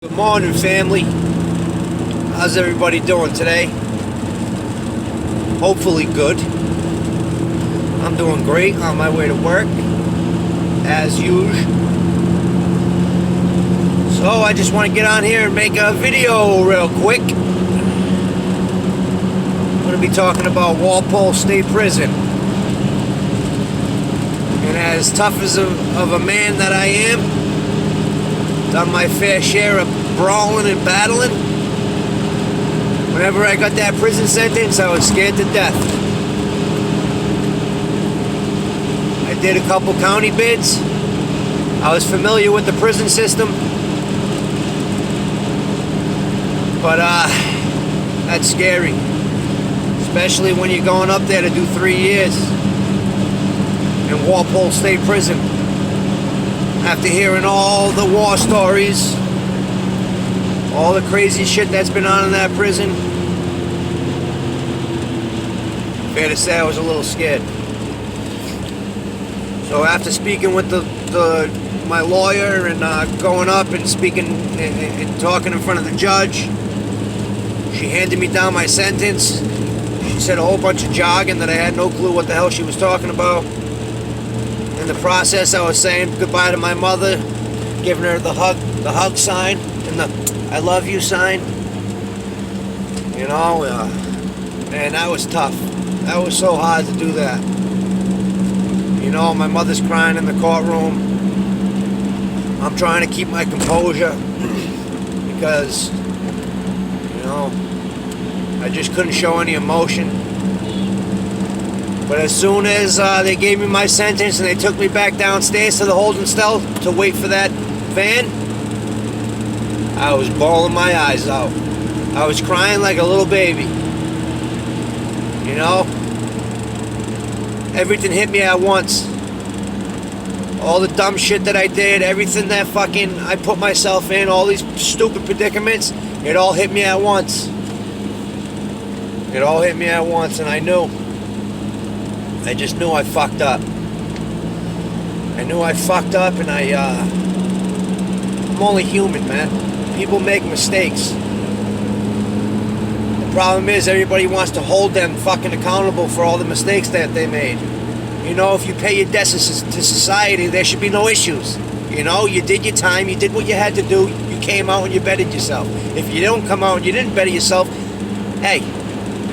Good morning, family. How's everybody doing today? Hopefully good. I'm doing great on my way to work, as usual. So I just want to get on here and make a video real quick. I'm going to be talking about Walpole State Prison. And as tough as of a man that I am, done my fair share of brawling and battling. Whenever I got that prison sentence, I was scared to death. I did a couple county bids. I was familiar with the prison system. But that's scary. Especially when you're going up there to do 3 years in Walpole State Prison. After hearing all the war stories, all the crazy shit that's been on in that prison, fair to say I was a little scared. So after speaking with my lawyer and going up and speaking and talking in front of the judge, she handed me down my sentence. She said a whole bunch of jargon that I had no clue what the hell she was talking about. In the process, I was saying goodbye to my mother, giving her the hug sign and the I love you sign. You know, and that was tough. That was so hard to do that. You know, my mother's crying in the courtroom. I'm trying to keep my composure because, you know, I just couldn't show any emotion. But as soon as they gave me my sentence and they took me back downstairs to the holding cell to wait for that van, I was bawling my eyes out. I was crying like a little baby. You know? Everything hit me at once. All the dumb shit that I did, everything that fucking I put myself in, all these stupid predicaments, it all hit me at once. It all hit me at once, and I just knew I fucked up. I knew I fucked up, and I'm only human, man. People make mistakes. The problem is everybody wants to hold them fucking accountable for all the mistakes that they made. You know, if you pay your debts to society, there should be no issues. You know, you did your time, you did what you had to do, you came out and you bettered yourself. If you don't come out and you didn't better yourself, hey,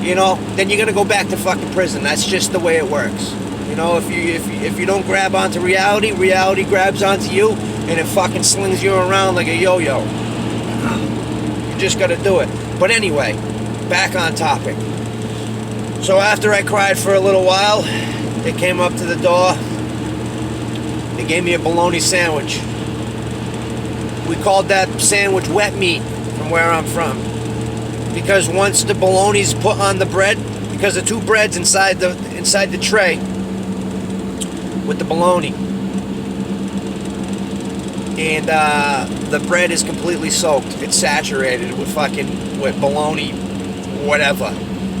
you know, then you're gonna go back to fucking prison. That's just the way it works. You know, if you don't grab onto reality, reality grabs onto you, and it fucking slings you around like a yo-yo. You just gotta do it. But anyway, back on topic. So after I cried for a little while, they came up to the door. They gave me a bologna sandwich. We called that sandwich wet meat from where I'm from. Because once the bologna's put on the bread, because the two breads inside the tray with the bologna, and the bread is completely soaked. It's saturated with bologna, whatever.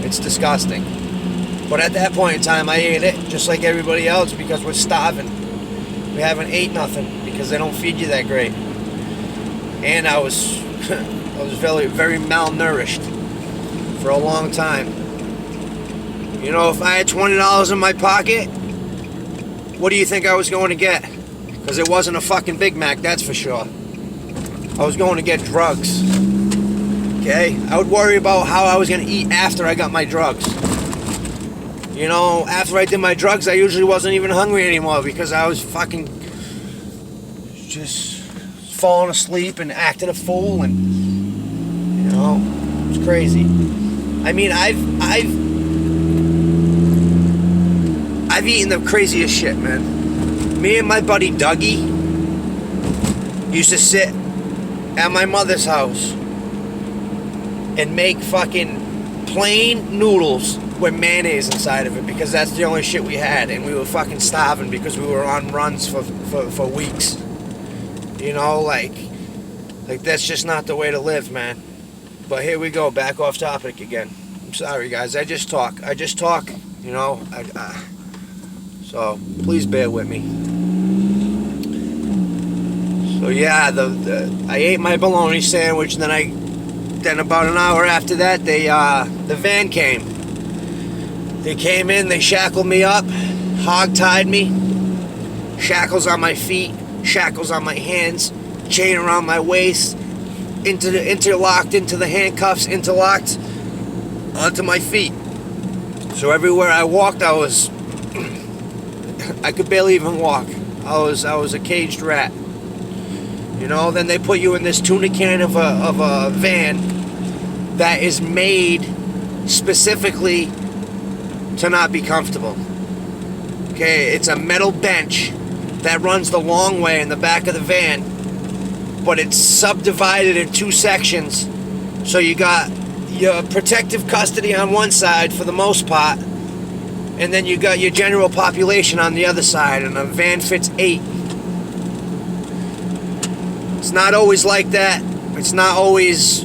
It's disgusting. But at that point in time, I ate it just like everybody else because we're starving. We haven't ate nothing because they don't feed you that great. And I was very, very malnourished for a long time. You know, if I had $20 in my pocket, what do you think I was going to get? Because it wasn't a fucking Big Mac, that's for sure. I was going to get drugs. Okay? I would worry about how I was going to eat after I got my drugs. You know, after I did my drugs, I usually wasn't even hungry anymore because I was fucking just falling asleep and acting a fool, and you know, it's crazy. I mean, I've eaten the craziest shit, man. Me and my buddy Dougie used to sit at my mother's house and make fucking plain noodles with mayonnaise inside of it because that's the only shit we had, and we were fucking starving because we were on runs for weeks. You know, like that's just not the way to live, man. But here we go, back off topic again. I'm sorry, guys. I just talk. You know. So please bear with me. So So yeah, I ate my bologna sandwich, and then about an hour after that, the van came. They came in, they shackled me up, hog-tied me, shackles on my feet, shackles on my hands, chain around my waist, interlocked into the handcuffs, interlocked onto my feet. So everywhere I walked, I could barely even walk. I was a caged rat. You know, then they put you in this tuna can of a van that is made specifically to not be comfortable. Okay, it's a metal bench that runs the long way in the back of the van, but it's subdivided in two sections. So you got your protective custody on one side for the most part, and then you got your general population on the other side, and a van fits 8. It's not always like that. It's not always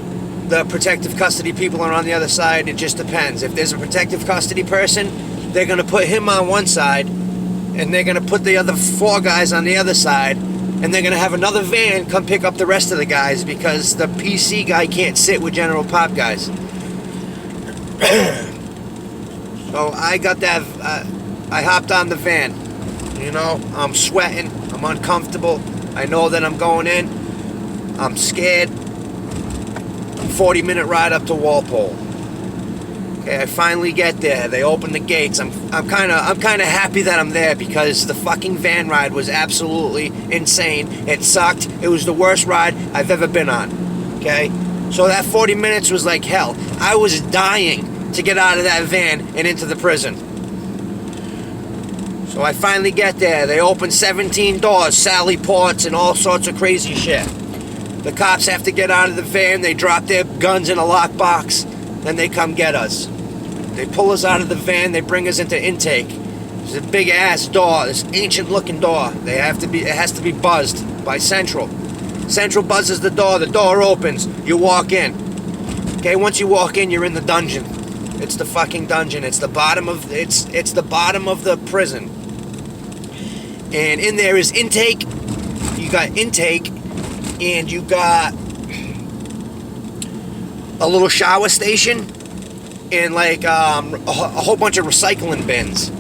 the protective custody people are on the other side. It just depends. If there's a protective custody person, they're going to put him on one side, and they're going to put the other 4 guys on the other side, and they're going to have another van come pick up the rest of the guys because the PC guy can't sit with general pop guys. So I got that, I hopped on the van. You know, I'm sweating, I'm uncomfortable, I know that I'm going in, I'm scared. 40-minute ride up to Walpole. Okay, I finally get there. They open the gates. I'm kind of happy that I'm there because the fucking van ride was absolutely insane. It sucked. It was the worst ride I've ever been on. Okay, so that 40 minutes was like hell. I was dying to get out of that van and into the prison. So I finally get there. They open 17 doors, sally ports, and all sorts of crazy shit. The cops have to get out of the van. They drop their guns in a lockbox. Then they come get us. They pull us out of the van. They bring us into intake. There's a big ass door, this ancient looking door. It has to be buzzed by Central. Central buzzes the door opens, you walk in. Okay, once you walk in, you're in the dungeon. It's the fucking dungeon. It's the bottom of the prison. And in there is intake. You got intake, and you got a little shower station, and like a whole bunch of recycling bins.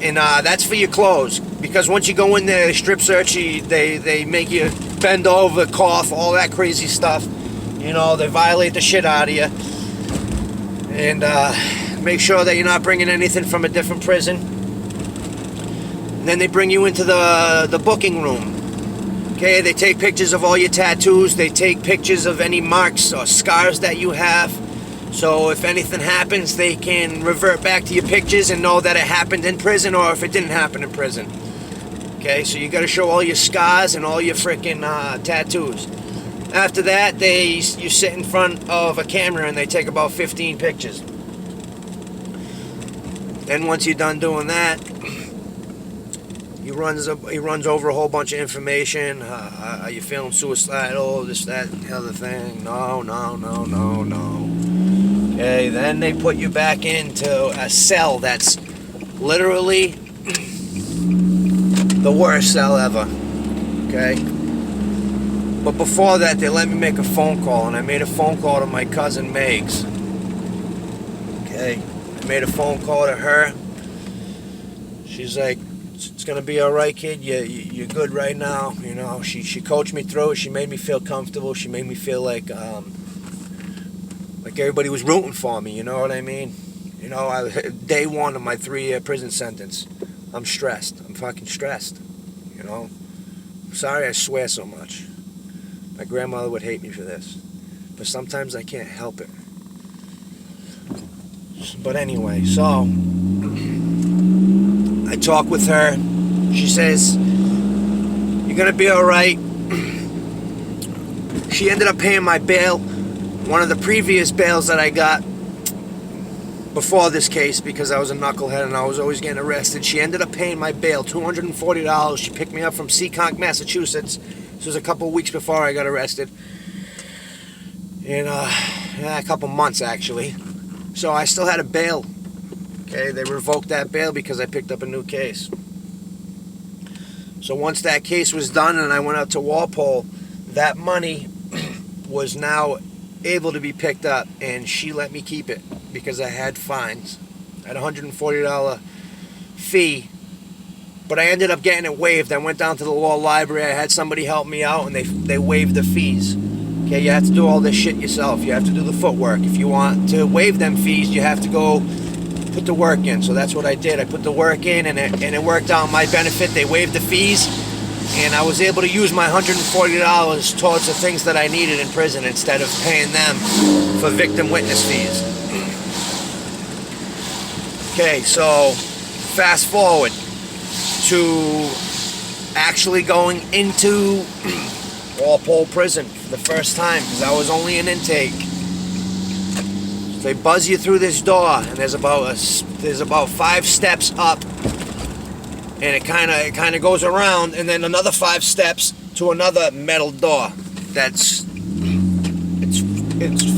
And that's for your clothes, because once you go in there, they strip search you, they make you bend over, cough, all that crazy stuff. You know, they violate the shit out of you. And make sure that you're not bringing anything from a different prison. And then they bring you into the booking room. Okay, they take pictures of all your tattoos. They take pictures of any marks or scars that you have. So if anything happens, they can revert back to your pictures and know that it happened in prison or if it didn't happen in prison. Okay, so you got to show all your scars and all your freaking tattoos. After that, you sit in front of a camera and they take about 15 pictures. Then once you're done doing that, he runs over a whole bunch of information. Are you feeling suicidal? This, that, and the other thing. No. Okay, then they put you back into a cell that's literally the worst cell ever. Okay? But before that, they let me make a phone call, and I made a phone call to my cousin Megs. Okay? I made a phone call to her. She's like, it's gonna be all right, kid. You're good right now. You know, she coached me through it. She made me feel comfortable. She made me feel like everybody was rooting for me. You know what I mean? You know, day 1 of my 3-year prison sentence. I'm stressed. I'm fucking stressed. You know, I'm sorry I swear so much. My grandmother would hate me for this, but sometimes I can't help it. But anyway, so I talk with her. She says, you're gonna be all right. She ended up paying my bail, one of the previous bails that I got before this case, because I was a knucklehead and I was always getting arrested. She ended up paying my bail, $240. She picked me up from Seekonk, Massachusetts. This was a couple weeks before I got arrested. And a couple months actually. So I still had a bail. Okay, they revoked that bail because I picked up a new case. So once that case was done and I went out to Walpole, that money was now able to be picked up, and she let me keep it because I had fines. I had a $140 fee, but I ended up getting it waived. I went down to the law library. I had somebody help me out, and they waived the fees. Okay, you have to do all this shit yourself. You have to do the footwork. If you want to waive them fees, you have to go put the work in. So that's what I did. I put the work in, and it worked out in my benefit. They waived the fees, and I was able to use my $140 towards the things that I needed in prison instead of paying them for victim witness fees. Okay, so fast forward to actually going into Walpole Prison for the first time, because I was only in intake. They buzz you through this door, and there's about 5 steps up, and it kind of goes around, and then another 5 steps to another metal door. It's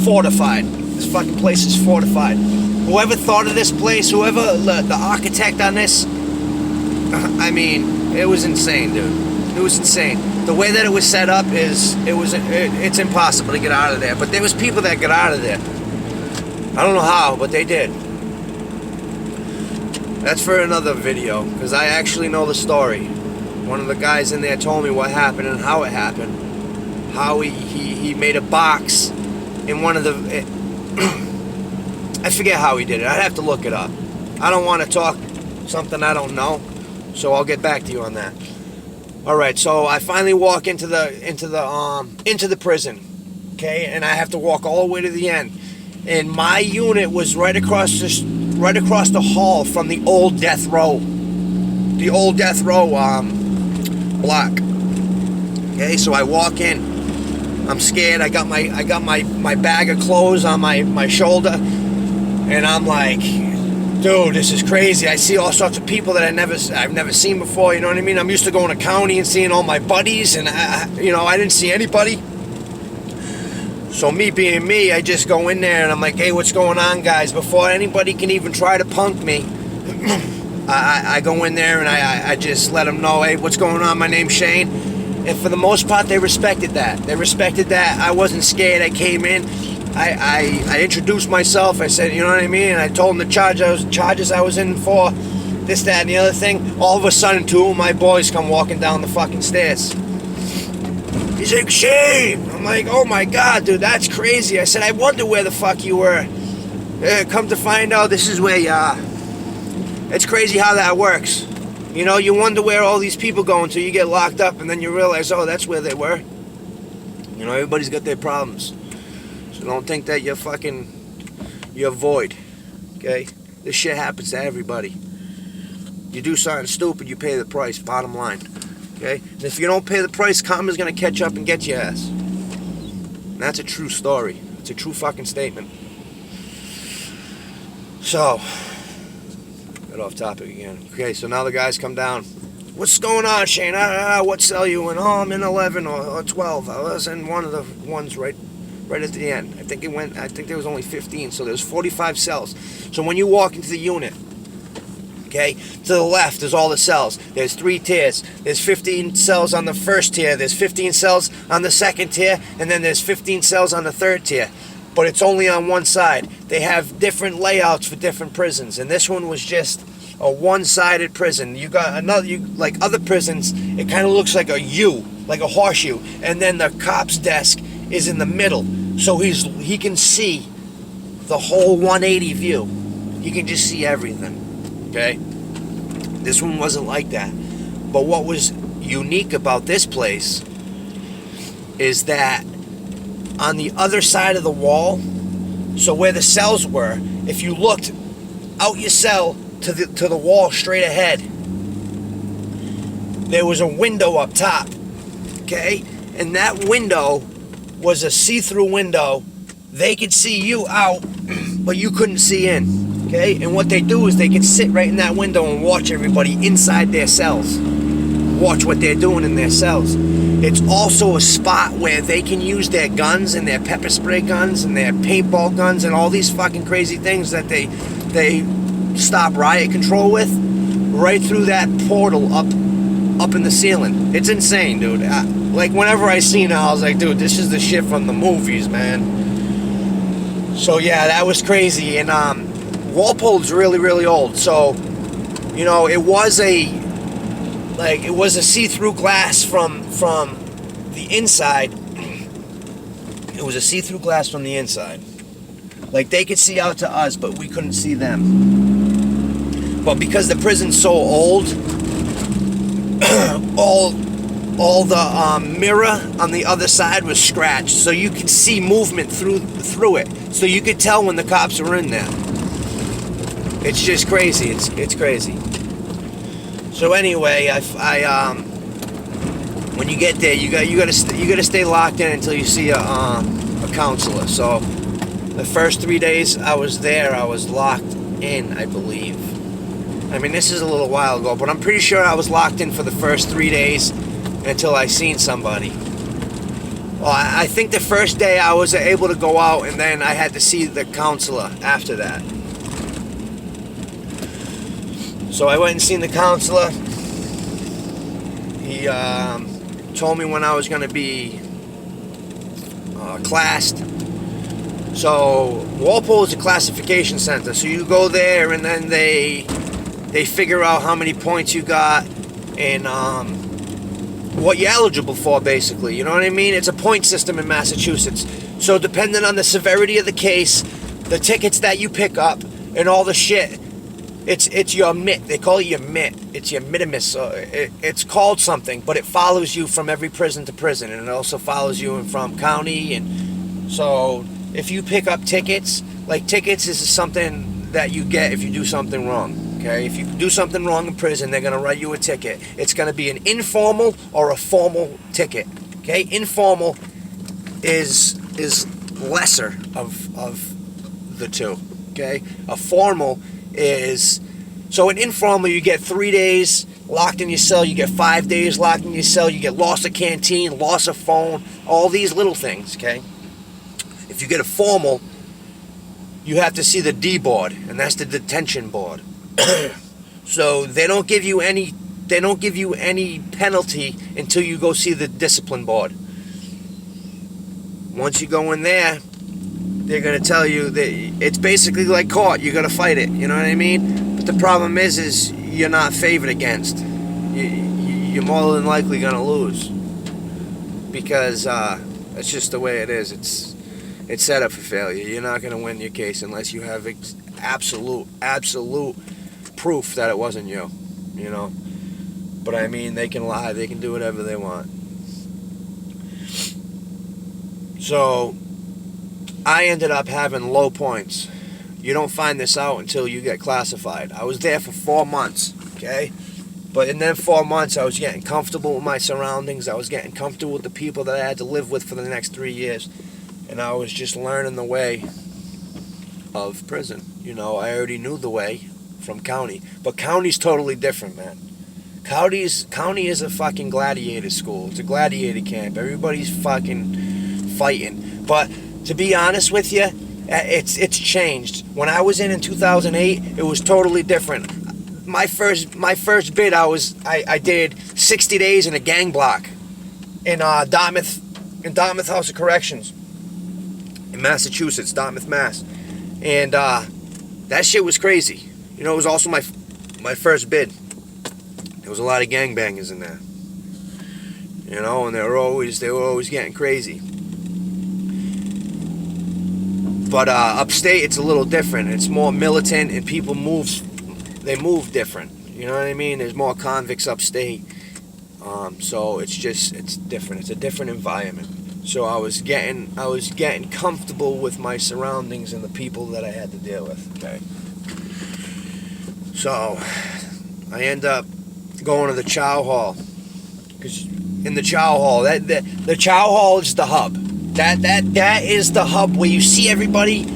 fortified. This fucking place is fortified. Whoever thought of this place, whoever the architect on this, I mean, it was insane, dude. It was insane. The way that it was set up it's impossible to get out of there. But there was people that got out of there. I don't know how, but they did. That's for another video, because I actually know the story. One of the guys in there told me what happened and how it happened. How he made a box in one of the... I forget how he did it. I'd have to look it up. I don't want to talk something I don't know, so I'll get back to you on that. All right, so I finally walk into the prison, okay, and I have to walk all the way to the end. And my unit was right across the hall from the old death row, block. Okay, so I walk in. I'm scared. I got my bag of clothes on my shoulder. And I'm like, dude, this is crazy. I see all sorts of people that I've never seen before. You know what I mean? I'm used to going to county and seeing all my buddies, and I didn't see anybody. So me being me, I just go in there and I'm like, hey, what's going on, guys? Before anybody can even try to punk me, I go in there and I just let them know, hey, what's going on? My name's Shane. And for the most part, they respected that. I wasn't scared. I came in. I introduced myself. I said, you know what I mean? And I told them the charges I was in for, this, that, and the other thing. All of a sudden, 2 of my boys come walking down the fucking stairs. He's like, Shane! I'm like, oh my God, dude, that's crazy. I said, I wonder where the fuck you were. Come to find out, this is where you are. It's crazy how that works. You know, you wonder where all these people go until you get locked up, and then you realize, oh, that's where they were. You know, everybody's got their problems. So don't think that you're void, okay? This shit happens to everybody. You do something stupid, you pay the price, bottom line, okay? And if you don't pay the price, karma's gonna catch up and get your ass. And that's a true story. It's a true fucking statement. So, got off topic again. Okay, so now the guys come down. What's going on, Shane? What cell you in? Oh, I'm in 11 or 12. I was in one of the ones right at the end. I think there was only 15, so there's 45 cells. So when you walk into the unit, okay, to the left is all the cells. There's 3 tiers. There's 15 cells on the first tier. There's 15 cells on the second tier, and then there's 15 cells on the third tier. But it's only on one side. They have different layouts for different prisons, and this one was just a one-sided prison. You got like other prisons, it kind of looks like a U, like a horseshoe, and then the cop's desk is in the middle, so he can see the whole 180 view. He can just see everything, okay? This one wasn't like that. But what was unique about this place is that on the other side of the wall, so where the cells were, if you looked out your cell to the wall straight ahead, there was a window up top, okay? And that window was a see-through window. They could see you out, but you couldn't see in, okay? And what they do is they can sit right in that window and watch everybody inside their cells. Watch what they're doing in their cells. It's also a spot where they can use their guns and their pepper spray guns and their paintball guns and all these fucking crazy things that they stop riot control with, right through that portal up up in the ceiling. It's insane, dude. Like, whenever I seen it, I was like, dude, this is the shit from the movies, man. So, yeah, that was crazy. And Walpole's really, really old. So, you know, it was a see-through glass from the inside. It was a see-through glass from the inside. Like, they could see out to us, but we couldn't see them. But because the prison's so old, all the mirror on the other side was scratched, so you could see movement through it. So you could tell when the cops were in there. It's just crazy. It's crazy. So anyway, when you get there, you gotta stay locked in until you see a counselor. So the first 3 days I was there, I was locked in, I believe. I mean, this is a little while ago, but I'm pretty sure I was locked in for the first 3 days until I seen somebody. Well, I think the first day I was able to go out, and then I had to see the counselor after that. So I went and seen the counselor. He told me when I was going to be classed. So Walpole is a classification center. So you go there, and then they figure out how many points you got and what you're eligible for, basically. You know what I mean? It's a point system in Massachusetts. So depending on the severity of the case, the tickets that you pick up, and all the shit, it's your MIT. They call it your MIT. It's your minimus. It's called something, but it follows you from every prison to prison, and it also follows you from county. And so if you pick up tickets, like, tickets is something that you get if you do something wrong. Okay, if you do something wrong in prison, they're gonna write you a ticket. It's gonna be an informal or a formal ticket. Okay, informal is lesser of the two. Okay, a formal is, so an informal, you get 3 days locked in your cell, you get 5 days locked in your cell, you get loss of canteen, loss of phone, all these little things. Okay, if you get a formal, you have to see the D board, and that's the detention board. So they don't give you any penalty until you go see the discipline board. Once you go in there, they're gonna tell you that it's basically like court. You gotta fight it. You know what I mean? But the problem is you're not favored against. You're more than likely gonna lose, because that's just the way it is. It's set up for failure. You're not gonna win your case unless you have absolute proof that it wasn't you, you know. But I mean, they can lie, they can do whatever they want. So I ended up having low points. You don't find this out until you get classified. I was there for 4 months, okay? But in them 4 months, I was getting comfortable with my surroundings. I was getting comfortable with the people that I had to live with for the next 3 years. And I was just learning the way of prison. You know, I already knew the way from county, but county's totally different, man. County is a fucking gladiator school. It's a gladiator camp. Everybody's fucking fighting. But to be honest with you, it's changed. When I was in 2008, it was totally different. My first bid, I did 60 days in a gang block in Dartmouth House of Corrections in Massachusetts, Dartmouth, Mass. And that shit was crazy. You know, it was also my first bid. There was a lot of gangbangers in there. You know, and they were always getting crazy. But upstate, it's a little different. It's more militant, and people move different. You know what I mean? There's more convicts upstate. So it's different. It's a different environment. So I was getting comfortable with my surroundings and the people that I had to deal with. Okay. So I end up going to the chow hall, because in the chow hall, the chow hall is the hub. That is the hub where you see everybody.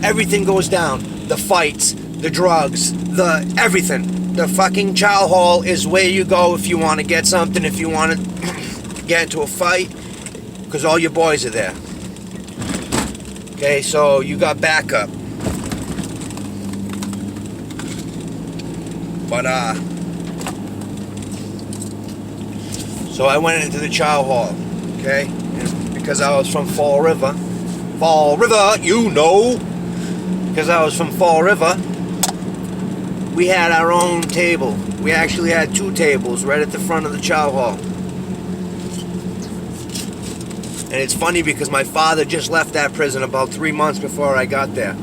Everything goes down. The fights, the drugs, the everything. The fucking chow hall is where you go if you want to get something, if you want to get into a fight, because all your boys are there. Okay, so you got backup. But So I went into the chow hall, okay? And because I was from Fall River, you know, because I was from Fall River, we had our own table. We actually had 2 tables right at the front of the chow hall. And it's funny because my father just left that prison about 3 months before I got there.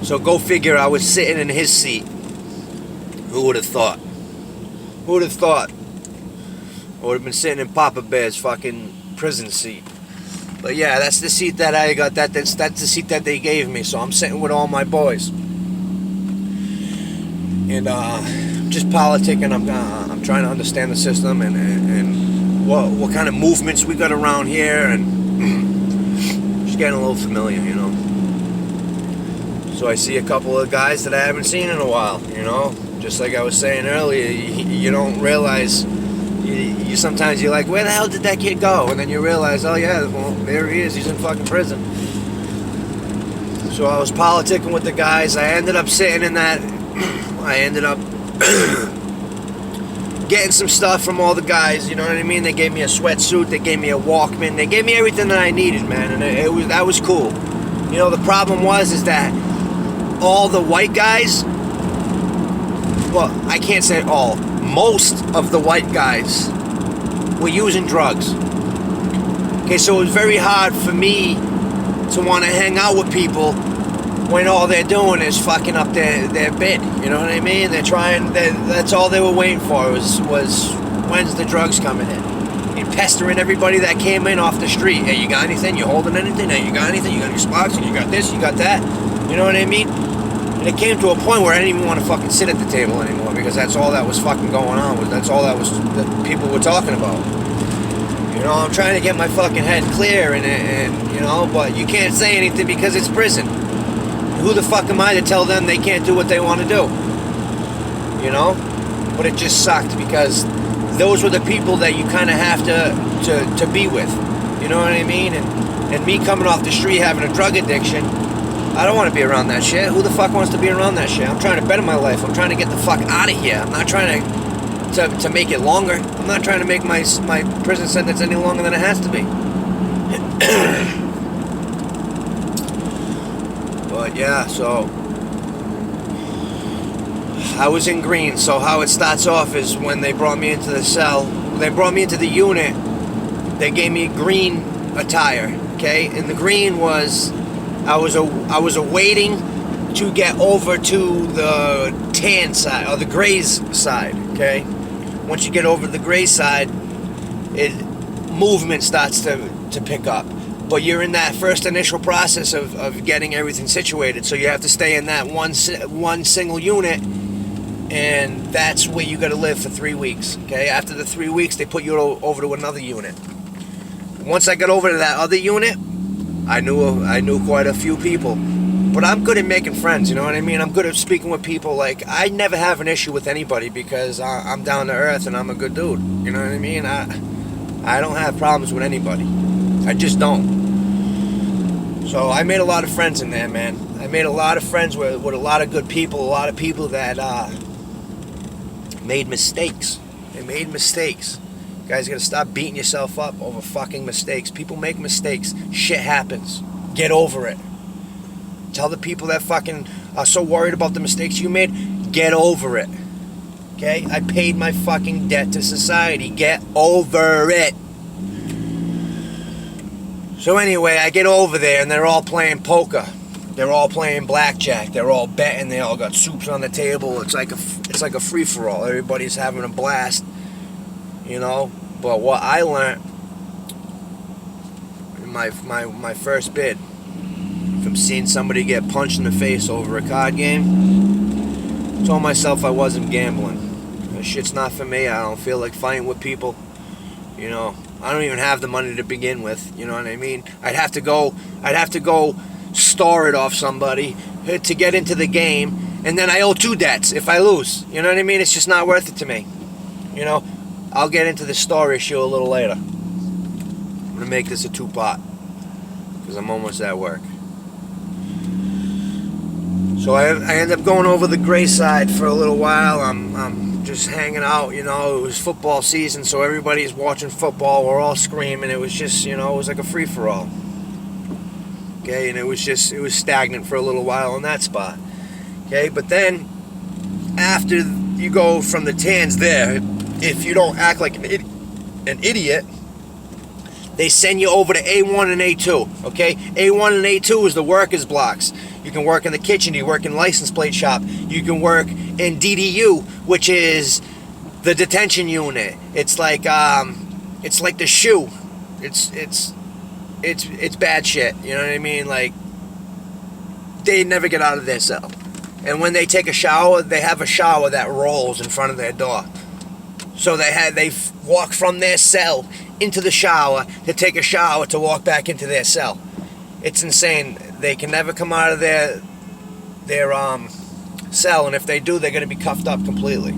So go figure, I was sitting in his seat. Who would have thought? Who would have thought? I would have been sitting in Papa Bear's fucking prison seat. But yeah, that's the seat that I got. That's the seat that they gave me. So I'm sitting with all my boys. And just politicking. I'm trying to understand the system and what kind of movements we got around here, and just getting a little familiar, you know. So I see a couple of guys that I haven't seen in a while, you know. Just like I was saying earlier, you don't realize. You sometimes you're like, where the hell did that kid go? And then you realize, oh yeah, well, there he is. He's in fucking prison. So I was politicking with the guys. I ended up sitting in that. I ended up getting some stuff from all the guys. You know what I mean? They gave me a sweatsuit. They gave me a Walkman. They gave me everything that I needed, man. And that was cool. You know, the problem is that all the white guys. Well, I can't say all. Most of the white guys were using drugs. Okay, so it was very hard for me to want to hang out with people when all they're doing is fucking up their bid. You know what I mean? They're trying. That's all they were waiting for was when's the drugs coming in? And pestering everybody that came in off the street. Hey, you got anything? You holding anything? Hey, you got anything? You got any sparks? And you got this? You got that? You know what I mean? And it came to a point where I didn't even want to fucking sit at the table anymore, because that's all that was fucking going on. That's all that people were talking about. You know, I'm trying to get my fucking head clear, and you know, but you can't say anything because it's prison. Who the fuck am I to tell them they can't do what they want to do? You know? But it just sucked because those were the people that you kind of have to be with. You know what I mean? And me coming off the street having a drug addiction, I don't want to be around that shit. Who the fuck wants to be around that shit? I'm trying to better my life. I'm trying to get the fuck out of here. I'm not trying to make it longer. I'm not trying to make my prison sentence any longer than it has to be. But yeah, so I was in green. So how it starts off is when they brought me into the cell. When they brought me into the unit, they gave me green attire. Okay, and the green was I was awaiting to get over to the tan side or the gray's side. Okay, once you get over the gray side, movement starts to pick up. But you're in that first initial process of getting everything situated, so you have to stay in that one single unit, and that's where you got to live for 3 weeks. Okay, after the 3 weeks, they put you over to another unit. Once I got over to that other unit, I knew quite a few people, but I'm good at making friends. You know what I mean? I'm good at speaking with people. Like, I never have an issue with anybody because I'm down to earth and I'm a good dude. You know what I mean? I don't have problems with anybody. I just don't. So I made a lot of friends in there, man. I made a lot of friends with a lot of good people, a lot of people that made mistakes. They made mistakes. You guys gotta stop beating yourself up over fucking mistakes. People make mistakes. Shit happens. Get over it. Tell the people that fucking are so worried about the mistakes you made, get over it. Okay? I paid my fucking debt to society. Get over it. So anyway, I get over there and they're all playing poker. They're all playing blackjack. They're all betting. They all got soups on the table. It's like a free-for-all. Everybody's having a blast, you know. But what I learned in my first bid from seeing somebody get punched in the face over a card game, told myself I wasn't gambling. That shit's not for me. I don't feel like fighting with people, you know. I don't even have the money to begin with, you know what I mean? I'd have to go store it off somebody to get into the game, and then I owe 2 debts if I lose. You know what I mean? It's just not worth it to me. You know, I'll get into the store issue a little later. I'm gonna make this a 2-part because I'm almost at work. So I end up going over the gray side for a little while. I'm just hanging out. You know, it was football season, so everybody's watching football. We're all screaming. It was just, you know, it was like a free-for-all. Okay, and it was stagnant for a little while in that spot. Okay, but then after you go from the tans there, if you don't act like an idiot, they send you over to A1 and A2. Okay, A1 and A2 is the workers blocks. You can work in the kitchen. You work in license plate shop. You can work in DDU, which is the detention unit. It's like the shoe. It's bad shit. You know what I mean? Like, they never get out of their cell. And when they take a shower, they have a shower that rolls in front of their door. So they walk from their cell into the shower to take a shower to walk back into their cell. It's insane. They can never come out of their cell, and if they do, they're going to be cuffed up completely.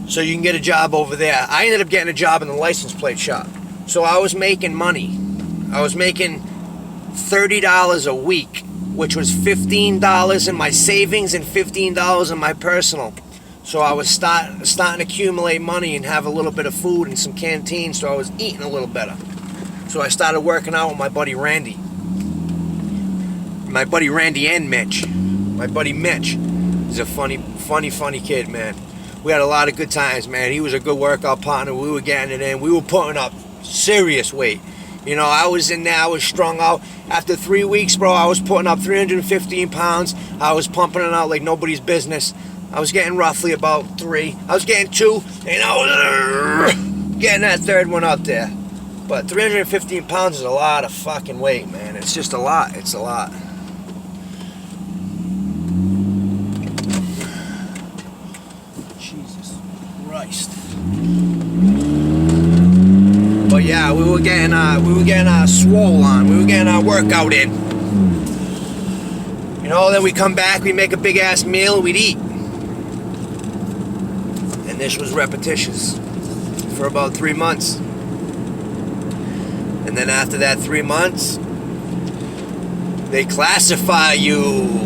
So you can get a job over there. I ended up getting a job in the license plate shop. So I was making money. I was making $30 a week, which was $15 in my savings and $15 in my personal. So I was starting to accumulate money and have a little bit of food and some canteen, so I was eating a little better. So I started working out with my buddy Randy. My buddy Randy and Mitch. My buddy Mitch is a funny kid, man. We had a lot of good times, man. He was a good workout partner. We were getting it in. We were putting up serious weight. You know, I was in there. I was strung out. After 3 weeks, bro, I was putting up 315 pounds. I was pumping it out like nobody's business. I was getting roughly about 3. I was getting 2, and I was getting that third one up there. But 315 pounds is a lot of fucking weight, man. It's just a lot. It's a lot. Jesus Christ. But yeah, we were getting our swole on. We were getting our workout in. You know, then we come back, we make a big ass meal, we'd eat. And this was repetitious for about 3 months. And then after that 3 months, they classify you.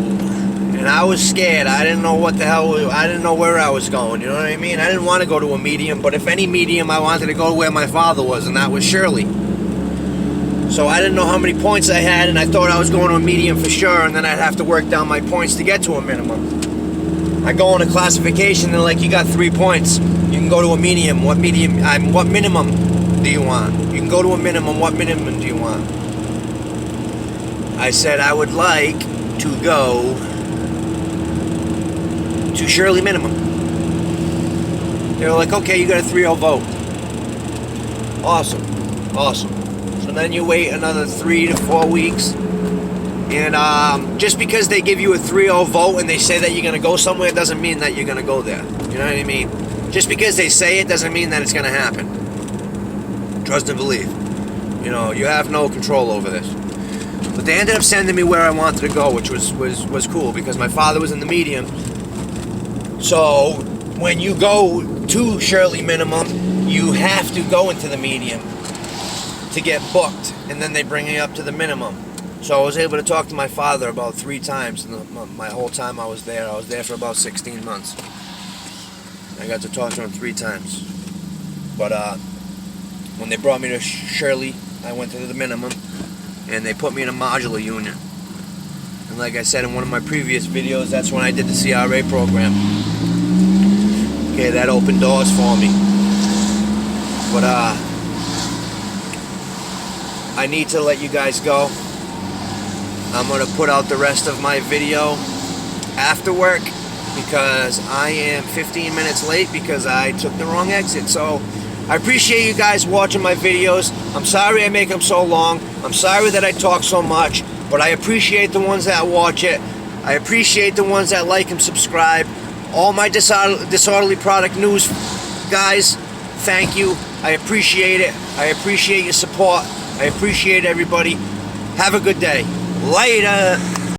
And I was scared. I didn't know what the hell, I didn't know where I was going, you know what I mean? I didn't want to go to a medium, but if any medium, I wanted to go where my father was, and that was Shirley. So I didn't know how many points I had, and I thought I was going to a medium for sure, and then I'd have to work down my points to get to a minimum. I go on a classification, they're like, you got 3 points. You can go to a medium. What minimum do you want? You can go to a minimum. What minimum do you want? I said I would like to go to Shirley minimum. They were like, okay, you got a 3-0 vote. Awesome. So then you wait another 3 to 4 weeks. And just because they give you a 3-0 vote and they say that you're going to go somewhere doesn't mean that you're going to go there. You know what I mean? Just because they say it doesn't mean that it's going to happen. Trust and believe. You know, you have no control over this. But they ended up sending me where I wanted to go, which was cool because my father was in the medium. So when you go to Shirley minimum, you have to go into the medium to get booked, and then they bring you up to the minimum. So I was able to talk to my father about 3 times in my whole time I was there. I was there for about 16 months. I got to talk to him 3 times. But when they brought me to Shirley, I went to the minimum, and they put me in a modular unit. And like I said in one of my previous videos, that's when I did the CRA program. Okay, that opened doors for me. But I need to let you guys go. I'm going to put out the rest of my video after work because I am 15 minutes late because I took the wrong exit. So I appreciate you guys watching my videos. I'm sorry I make them so long. I'm sorry that I talk so much, but I appreciate the ones that watch it. I appreciate the ones that like and subscribe. All my disorderly product news guys, thank you. I appreciate it. I appreciate your support. I appreciate everybody. Have a good day. Later.